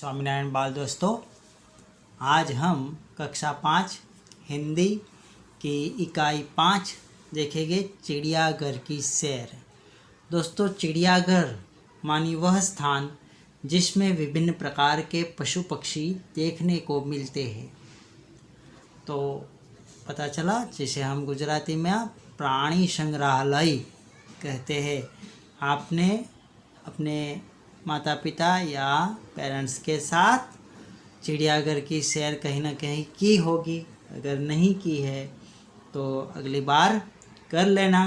स्वामीनारायण बाल दोस्तों, आज हम कक्षा 5 हिंदी की इकाई 5 देखेंगे चिड़ियाघर की सैर। दोस्तों, चिड़ियाघर मानी वह स्थान जिसमें विभिन्न प्रकार के पशु पक्षी देखने को मिलते हैं। तो पता चला, जिसे हम गुजराती में प्राणी संग्रहालय कहते हैं। आपने अपने माता पिता या पेरेंट्स के साथ चिड़ियाघर की सैर कहीं ना कहीं की होगी। अगर नहीं की है तो अगली बार कर लेना।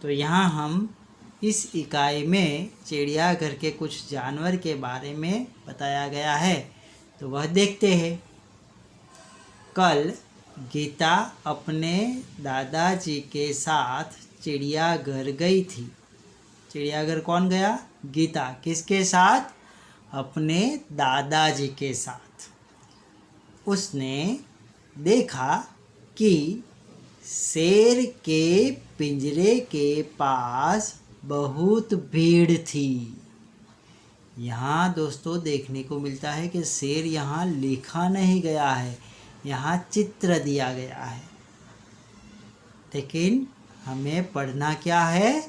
तो यहाँ हम इस इकाई में चिड़ियाघर के कुछ जानवर के बारे में बताया गया है, तो वह देखते हैं। कल गीता अपने दादाजी के साथ चिड़ियाघर गई थी। चिड़ियाघर कौन गया? गीता। किसके साथ? अपने दादाजी के साथ। उसने देखा कि शेर के पिंजरे के पास बहुत भीड़ थी। यहाँ दोस्तों देखने को मिलता है कि शेर यहाँ लिखा नहीं गया है, यहाँ चित्र दिया गया है। लेकिन हमें पढ़ना क्या है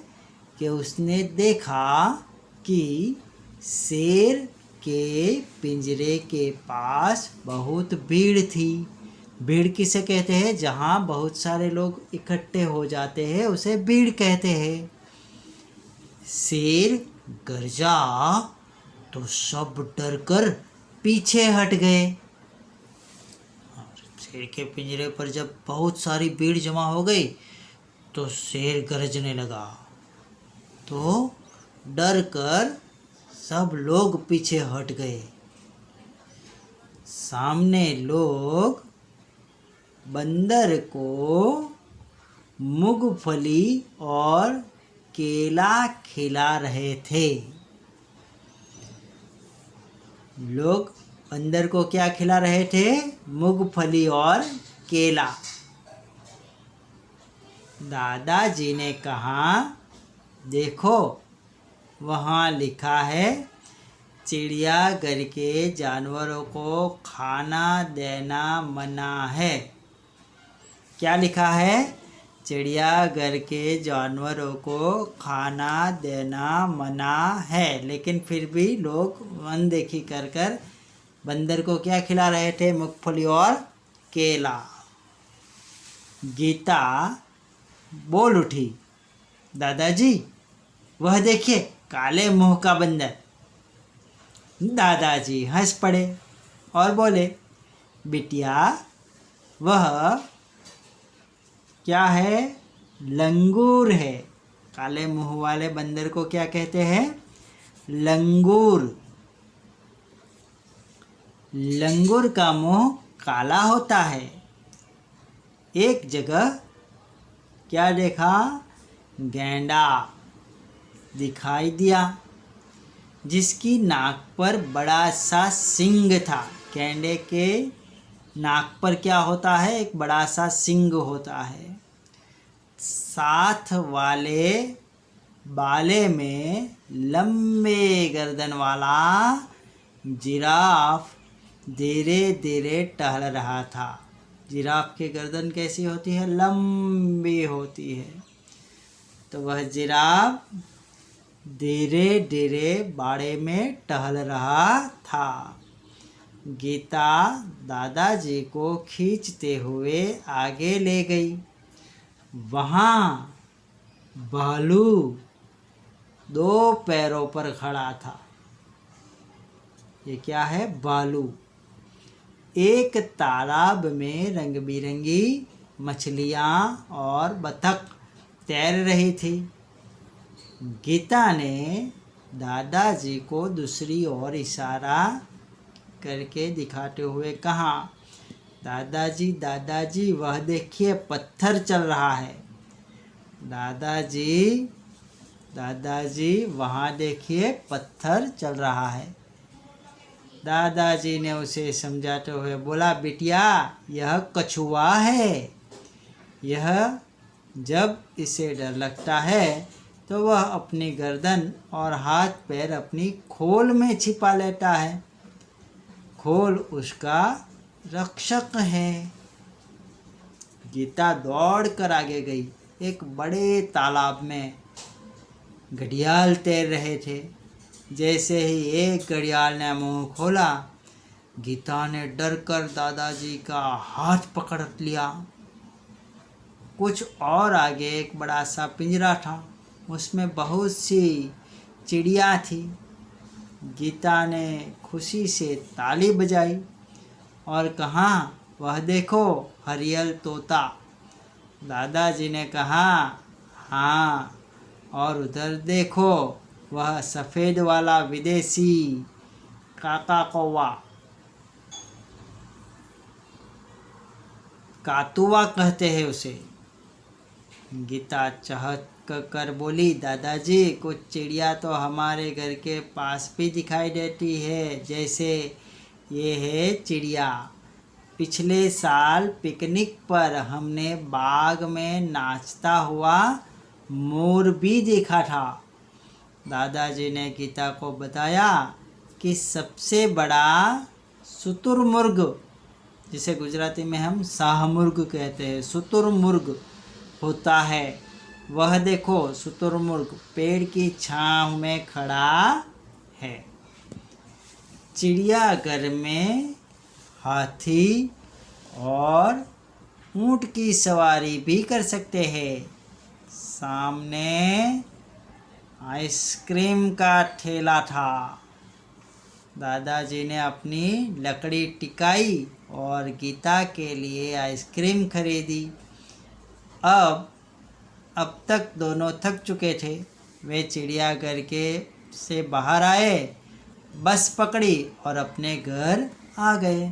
कि उसने देखा कि शेर के पिंजरे के पास बहुत भीड़ थी। भीड़ किसे कहते हैं? जहाँ बहुत सारे लोग इकट्ठे हो जाते हैं उसे भीड़ कहते हैं। शेर गरजा तो सब डरकर पीछे हट गए। शेर के पिंजरे पर जब बहुत सारी भीड़ जमा हो गई तो शेर गरजने लगा, तो डर कर सब लोग पीछे हट गए। सामने लोग बंदर को मूंगफली और केला खिला रहे थे। लोग बंदर को क्या खिला रहे थे? मूंगफली और केला। दादाजी ने कहा, देखो वहाँ लिखा है चिड़ियाघर के जानवरों को खाना देना मना है। क्या लिखा है? चिड़ियाघर के जानवरों को खाना देना मना है। लेकिन फिर भी लोग अनदेखी कर कर बंदर को क्या खिला रहे थे? मूंगफली और केला। गीता बोल उठी, दादाजी वह देखिए काले मुंह का बंदर। दादाजी हंस पड़े और बोले, बिटिया वह क्या है? लंगूर है। काले मुंह वाले बंदर को क्या कहते हैं? लंगूर। लंगूर का मुंह काला होता है। एक जगह क्या देखा? गैंडा दिखाई दिया, जिसकी नाक पर बड़ा सा सींग था। गैंडे के नाक पर क्या होता है? एक बड़ा सा सींग होता है। साथ वाले बाले में लंबे गर्दन वाला जिराफ धीरे धीरे टहल रहा था। जिराफ की गर्दन कैसी होती है? लंबी होती है। तो वह जिराफ धीरे धीरे बाड़े में टहल रहा था। गीता दादाजी को खींचते हुए आगे ले गई। वहाँ भालू 2 पैरों पर खड़ा था। ये क्या है? भालू। एक तालाब में रंग बिरंगी मछलियाँ और बतख तैर रही थी। गीता ने दादाजी को दूसरी ओर इशारा करके दिखाते हुए कहा, दादाजी दादाजी वह देखिए पत्थर चल रहा है। दादाजी दादाजी वहाँ देखिए पत्थर चल रहा है। दादाजी ने उसे समझाते हुए बोला, बिटिया यह कछुआ है। यह जब इसे डर लगता है तो वह अपनी गर्दन और हाथ पैर अपनी खोल में छिपा लेता है। खोल उसका रक्षक है। गीता दौड़ कर आगे गई। एक बड़े तालाब में घड़ियाल तैर रहे थे। जैसे ही एक घड़ियाल ने मुंह खोला, गीता ने डर कर दादाजी का हाथ पकड़ लिया। कुछ और आगे एक बड़ा सा पिंजरा था, उसमें बहुत सी चिड़िया थी। गीता ने खुशी से ताली बजाई और कहा, वह देखो हरियल तोता। दादाजी ने कहा, हाँ, और उधर देखो वह सफ़ेद वाला विदेशी काका कौवा, कातुआ कहते हैं उसे। गीता चहक कर बोली, दादाजी कुछ चिड़िया तो हमारे घर के पास भी दिखाई देती है, जैसे ये है चिड़िया। पिछले साल पिकनिक पर हमने बाग में नाचता हुआ मोर भी देखा था। दादाजी ने गीता को बताया कि सबसे बड़ा शुतुरमुर्ग, जिसे गुजराती में हम शाहमुर्ग कहते हैं, शुतुरमुर्ग होता है। वह देखो शुतुरमुर्ग पेड़ की छांव में खड़ा है। चिड़ियाघर में हाथी और ऊंट की सवारी भी कर सकते हैं। सामने आइसक्रीम का ठेला था। दादाजी ने अपनी लकड़ी टिकाई और गीता के लिए आइसक्रीम खरीदी। अब तक दोनों थक चुके थे। वे चिड़ियाघर से बाहर आए, बस पकड़ी और अपने घर आ गए।